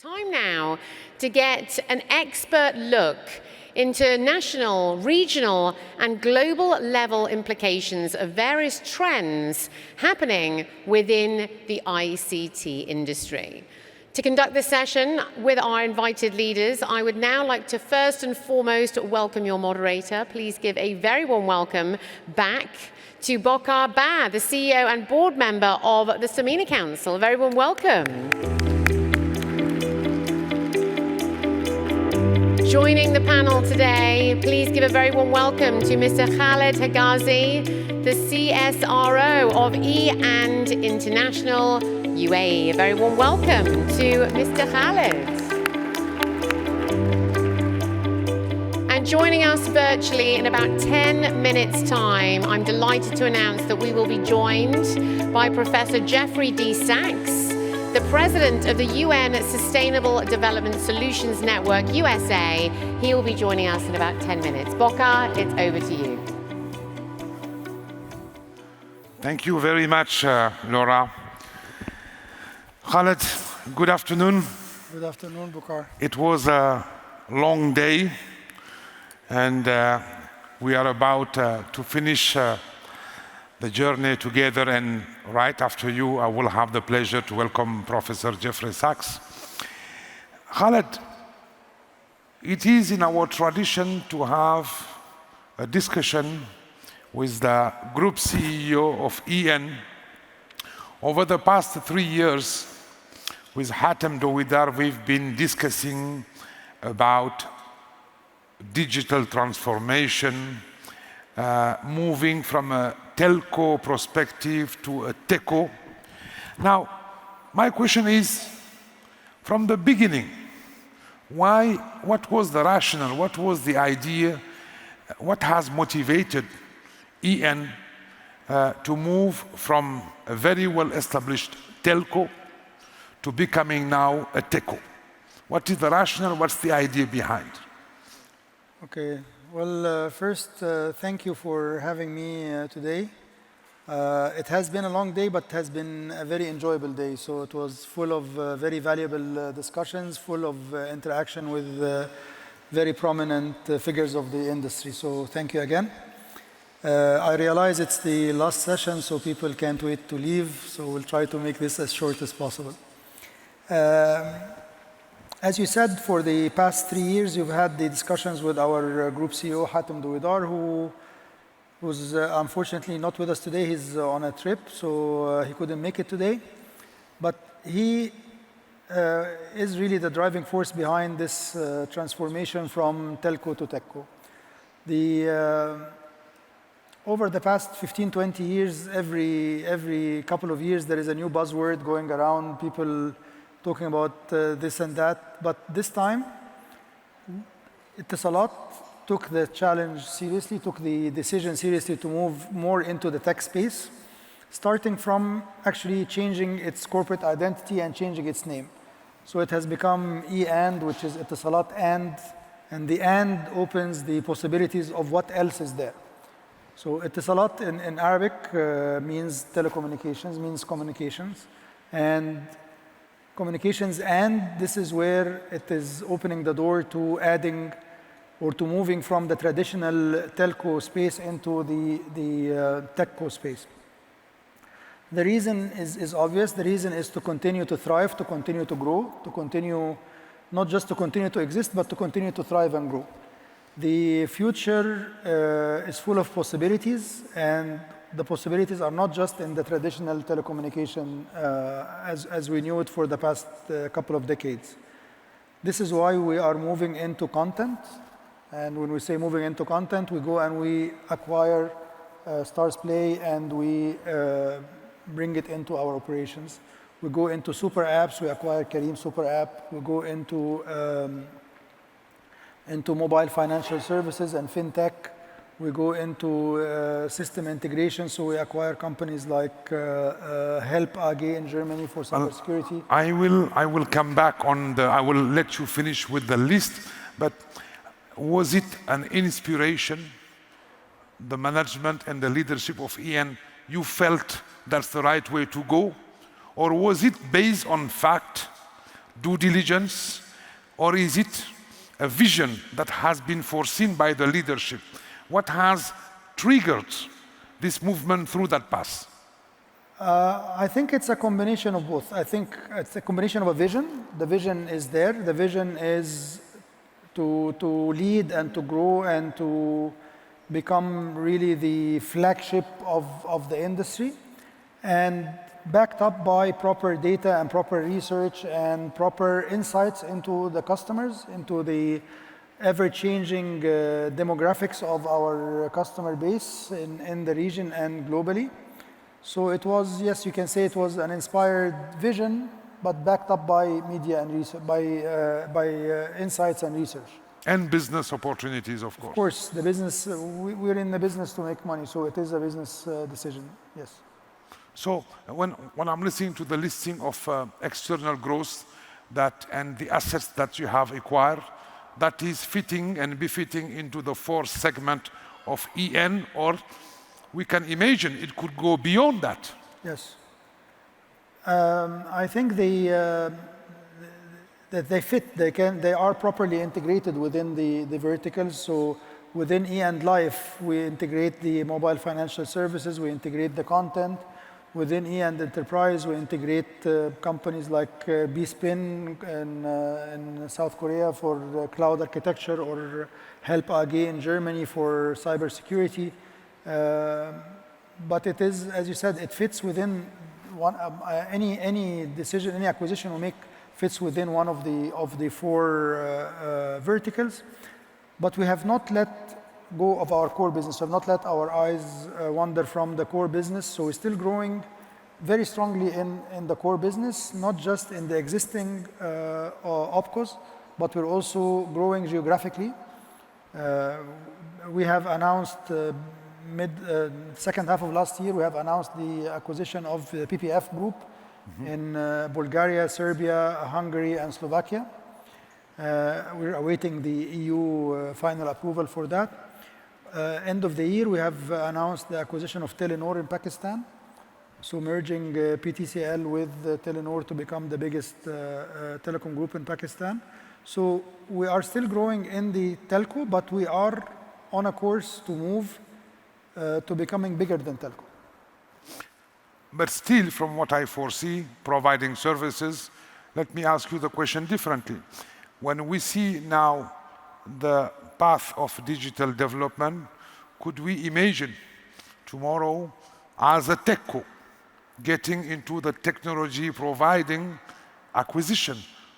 Time now to get an expert look into national, regional, and global level implications of various trends happening within the ICT industry. To conduct this session with our invited leaders, I would now like to first and foremost welcome your moderator. Please give a very warm welcome back to Bokar Ba, the CEO and board member of the SAMENA Council. A very warm welcome. Joining the panel today, please give a very warm welcome to Mr. Khaled Hegazy, the CSRO of E&D International UAE. A very warm welcome to Mr. Khaled. And joining us virtually in about 10 minutes' time, I'm delighted to announce that we will be joined by Professor Jeffrey D. Sachs, the President of the UN Sustainable Development Solutions Network, USA. He will be joining us in about 10 minutes. Bokar, it's over to you. Thank you very much, Laura. Khaled, good afternoon. Good afternoon, Bokar. It was a long day, and we are about to finish the journey together, and right after you, I will have the pleasure to welcome Professor Jeffrey Sachs. Khaled, it is in our tradition to have a discussion with the group CEO of EN. Over the past 3 years, with Hatem Dowidar, we've been discussing about digital transformation, moving from a telco perspective to a techo. Now, my question is, from the beginning, what was the rationale, what was the idea, what has motivated EN to move from a very well-established telco to becoming now a techo? What is the rationale, what's the idea behind? Okay. Well, first, thank you for having me today. It has been a long day, but it has been a very enjoyable day. So it was full of very valuable discussions, full of interaction with very prominent figures of the industry. So thank you again. I realize it's the last session, so people can't wait to leave. So we'll try to make this as short as possible. As you said, for the past 3 years, you've had the discussions with our group CEO, Hatem Dowidar, who's unfortunately not with us today. He's on a trip, so he couldn't make it today. But he is really the driving force behind this transformation from telco to techco. Over the past 15, 20 years, every couple of years, there is a new buzzword going around, people talking about this and that. But this time, Etisalat took the challenge seriously, took the decision seriously to move more into the tech space, starting from actually changing its corporate identity and changing its name. So it has become E&D, which is Etisalat and the and opens the possibilities of what else is there. So Etisalat in Arabic means telecommunications, means communications, and communications, and this is where it is opening the door to adding or to moving from the traditional telco space into the techco space. The reason is obvious. The reason is to continue to thrive, to continue to grow, to continue, not just to continue to exist, but to continue to thrive and grow. The future is full of possibilities, and the possibilities are not just in the traditional telecommunication as we knew it for the past couple of decades. This is why we are moving into content. And when we say moving into content, we go and we acquire Stars Play and we bring it into our operations. We go into super apps, we acquire Kareem Super App. We go into mobile financial services and fintech. We go into system integration, so we acquire companies like Help AG in Germany for cybersecurity. I will come back on I will let you finish with the list, but was it an inspiration, the management and the leadership of EN, you felt that's the right way to go? Or was it based on fact, due diligence, or is it a vision that has been foreseen by the leadership? What has triggered this movement through that path? I think it's a combination of both. I think it's a combination of a vision. The vision is there. The vision is to lead and to grow and to become really the flagship of the industry, and backed up by proper data and proper research and proper insights into the customers, into the ever-changing demographics of our customer base in the region and globally. So it was, yes, you can say it was an inspired vision, but backed up by media and research, by insights and research. And business opportunities, of course. Of course, the business, we're in the business to make money, so it is a business decision, yes. So when I'm listening to the listing of external growth and the assets that you have acquired, that is fitting and befitting into the fourth segment of EN, or we can imagine it could go beyond that. Yes. I think that they fit. They are properly integrated within the verticals. So within E&Life, we integrate the mobile financial services, we integrate the content. Within E&Enterprise, we integrate companies like B-Spin in South Korea for cloud architecture, or Help AG in Germany for cybersecurity. But it is, as you said, it fits within one, any decision, any acquisition we make fits within one of the four verticals. But we have not let go of our core business. We have not let our eyes wander from the core business. So we're still growing very strongly in the core business, not just in the existing opcos, but we're also growing geographically. We have announced second half of last year, we have announced the acquisition of the PPF group in Bulgaria, Serbia, Hungary, and Slovakia. We're awaiting the EU final approval for that. End of the year, we have announced the acquisition of Telenor in Pakistan. So merging PTCL with Telenor to become the biggest telecom group in Pakistan. So we are still growing in the telco, but we are on a course to move to becoming bigger than telco. But still, from what I foresee, providing services, let me ask you the question differently. When we see now the path of digital development, could we imagine tomorrow as a techco getting into the technology providing acquisition?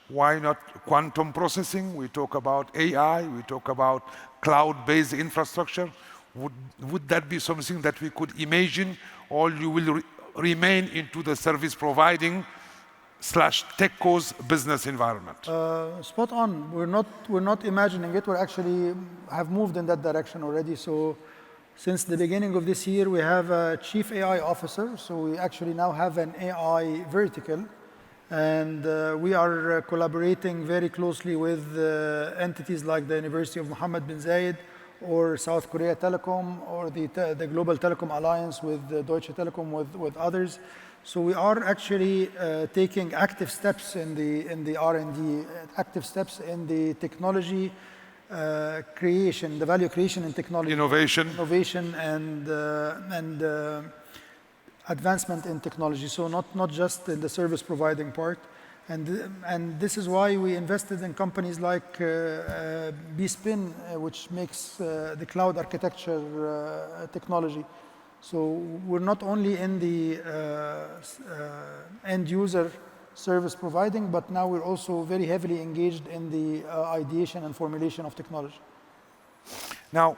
Why not quantum processing? We talk about AI, we talk about cloud-based infrastructure. Would that be something that we could imagine, or you will remain into the service providing / techco's business environment? Spot on. We're not imagining it. We actually have moved in that direction already. So since the beginning of this year, we have a chief AI officer. So we actually now have an AI vertical. And we are collaborating very closely with entities like the University of Mohammed bin Zayed, or South Korea Telecom, or the Global Telecom Alliance with Deutsche Telekom, with others. So we are actually taking active steps in the R&D, active steps in the technology creation, the value creation in technology. Innovation and advancement in technology. So not just in the service providing part. And this is why we invested in companies like B-Spin, which makes the cloud architecture technology. So we're not only in the end user service providing, but now we're also very heavily engaged in the ideation and formulation of technology. Now,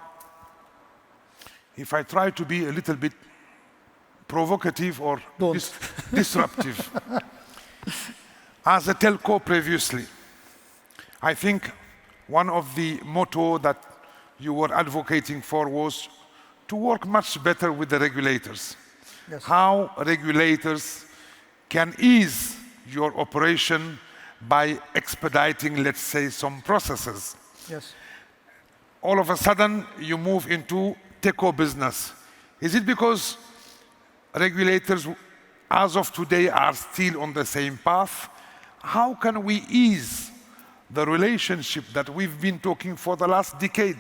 if I try to be a little bit provocative or disruptive, as a telco previously, I think one of the motto that you were advocating for was to work much better with the regulators. Yes. How regulators can ease your operation by expediting, let's say, some processes. Yes. All of a sudden, you move into telco business. Is it because regulators, as of today, are still on the same path? how can we ease the relationship that we've been talking for the last decade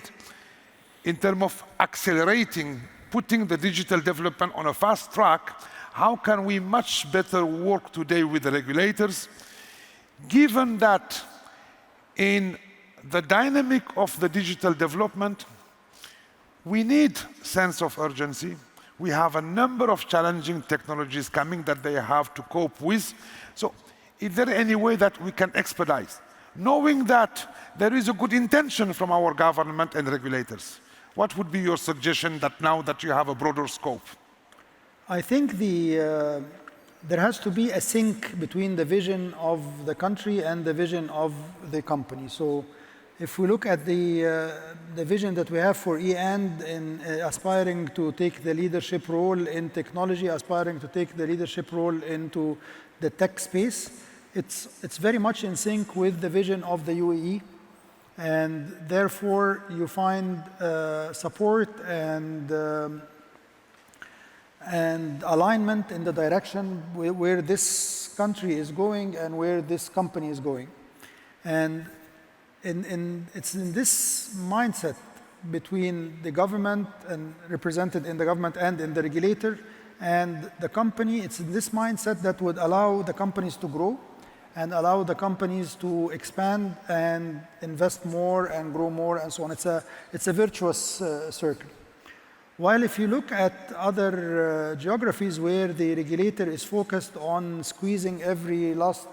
in terms of accelerating, putting the digital development on a fast track? How can we much better work today with the regulators, given that in the dynamic of the digital development, we need sense of urgency. We have a number of challenging technologies coming that they have to cope with. So is there any way that we can expedite, knowing that there is a good intention from our government and regulators? What would be your suggestion that now that you have a broader scope? I think there has to be a sync between the vision of the country and the vision of the company. So if we look at the vision that we have for e-end in aspiring to take the leadership role in technology, aspiring to take the leadership role into the tech space, it's very much in sync with the vision of the UAE. And therefore, you find support and alignment in the direction where this country is going and where this company is going. And it's in this mindset between the government and represented in the government and in the regulator and the company, it's in this mindset that would allow the companies to grow and allow the companies to expand and invest more and grow more and so on. It's a virtuous circle. While if you look at other geographies where the regulator is focused on squeezing every last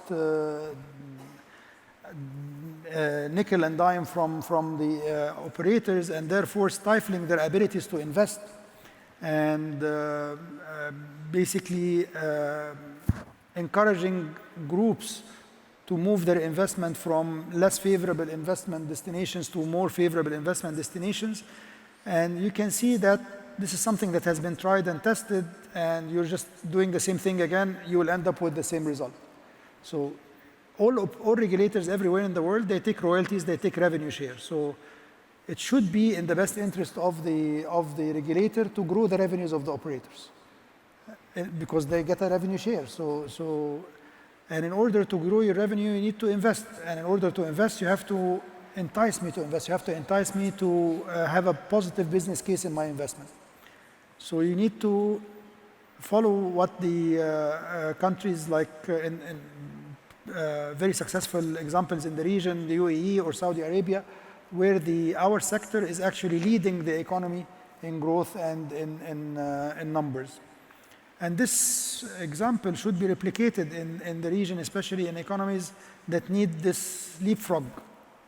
nickel and dime from the operators and therefore stifling their abilities to invest and basically encouraging groups to move their investment from less favorable investment destinations to more favorable investment destinations. And you can see that this is something that has been tried and tested, and you're just doing the same thing again, you will end up with the same result. So all regulators everywhere in the world, they take royalties, they take revenue share. So it should be in the best interest of the regulator to grow the revenues of the operators because they get a revenue share. And in order to grow your revenue, you need to invest. And in order to invest, you have to entice me to invest. You have to entice me to have a positive business case in my investment. So you need to follow what the countries like in very successful examples in the region, the UAE or Saudi Arabia, where our sector is actually leading the economy in growth and in numbers. And this example should be replicated in the region, especially in economies that need this leapfrog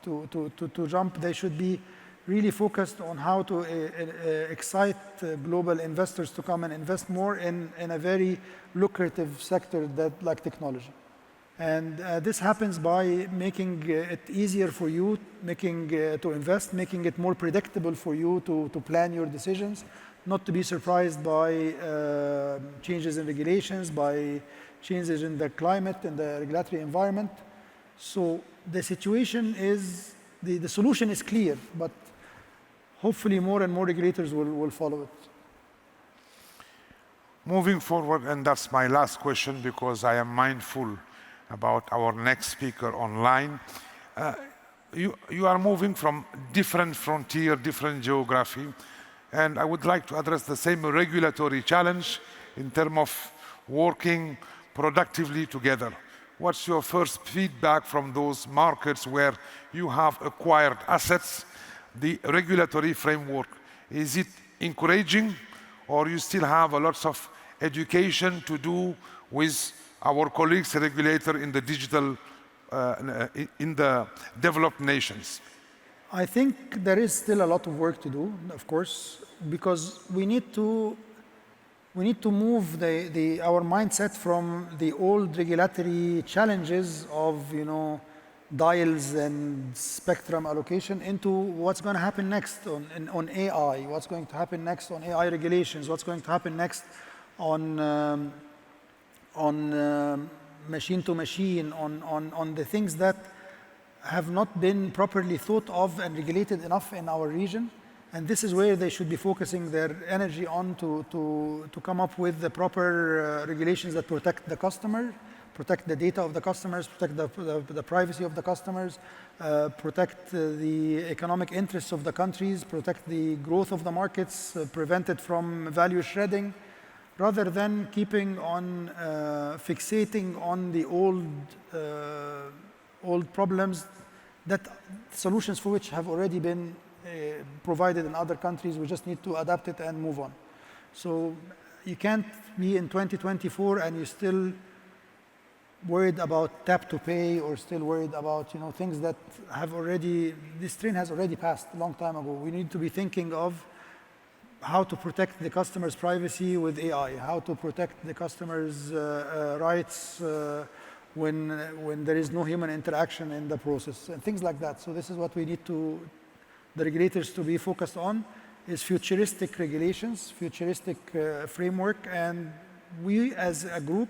to jump. They should be really focused on how to excite global investors to come and invest more in a very lucrative sector like technology. And this happens by making it easier for you, to invest, making it more predictable for you to plan your decisions, not to be surprised by changes in regulations, by changes in the climate and the regulatory environment. So the situation is, the solution is clear, but hopefully more and more regulators will follow it. Moving forward, and that's my last question because I am mindful about our next speaker online. You are moving from different frontier, different geography, and I would like to address the same regulatory challenge in terms of working productively together. What's your first feedback from those markets where you have acquired assets? The regulatory framework, is it encouraging, or you still have a lot of education to do with our colleagues, regulator in the digital, in the developed nations? I think there is still a lot of work to do, of course, because we need to move our mindset from the old regulatory challenges of dials and spectrum allocation into what's going to happen next on AI, what's going to happen next on AI regulations, what's going to happen next on machine to machine, on the things that have not been properly thought of and regulated enough in our region. And this is where they should be focusing their energy on to come up with the proper regulations that protect the customer, protect the data of the customers, protect the privacy of the customers, protect the economic interests of the countries, protect the growth of the markets, prevent it from value shredding, rather than keeping on fixating on the old problems that solutions for which have already been provided in other countries. We just need to adapt it and move on. So you can't be in 2024 and you're still worried about tap to pay, or still worried about things that have already, this train has already passed a long time ago. We need to be thinking of how to protect the customer's privacy with AI, how to protect the customer's rights when there is no human interaction in the process, and things like that. So this is what we need the regulators to be focused on, is futuristic regulations, futuristic framework, and we as a group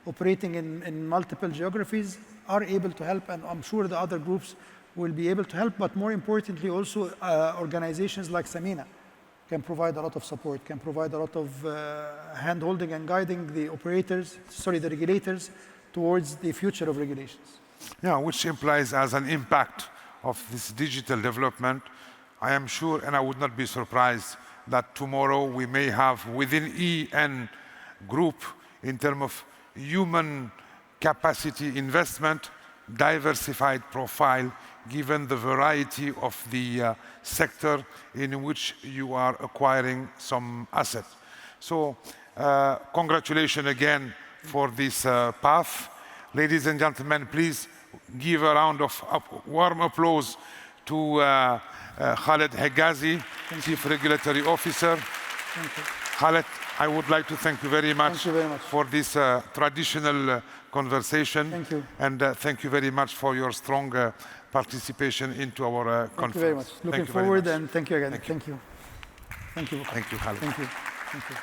operating in multiple geographies are able to help, and I'm sure the other groups will be able to help, but more importantly also organizations like SAMENA can provide a lot of support, can provide a lot of hand-holding and guiding the regulators towards the future of regulations. Yeah, which implies as an impact of this digital development, I am sure, and I would not be surprised, that tomorrow we may have within EN group, in terms of human capacity investment, diversified profile, given the variety of the sector in which you are acquiring some assets. So congratulations again for this path. Ladies and gentlemen, please give a round of warm applause to Khaled Hegazy, Chief Regulatory Officer. Thank you. Khaled, I would like to thank you very much, for this traditional conversation. Thank you. And thank you very much for your strong participation into our conference. Thank you very much. Looking forward, and thank you again. Thank you. Thank you, Khaled. Thank you. Thank you.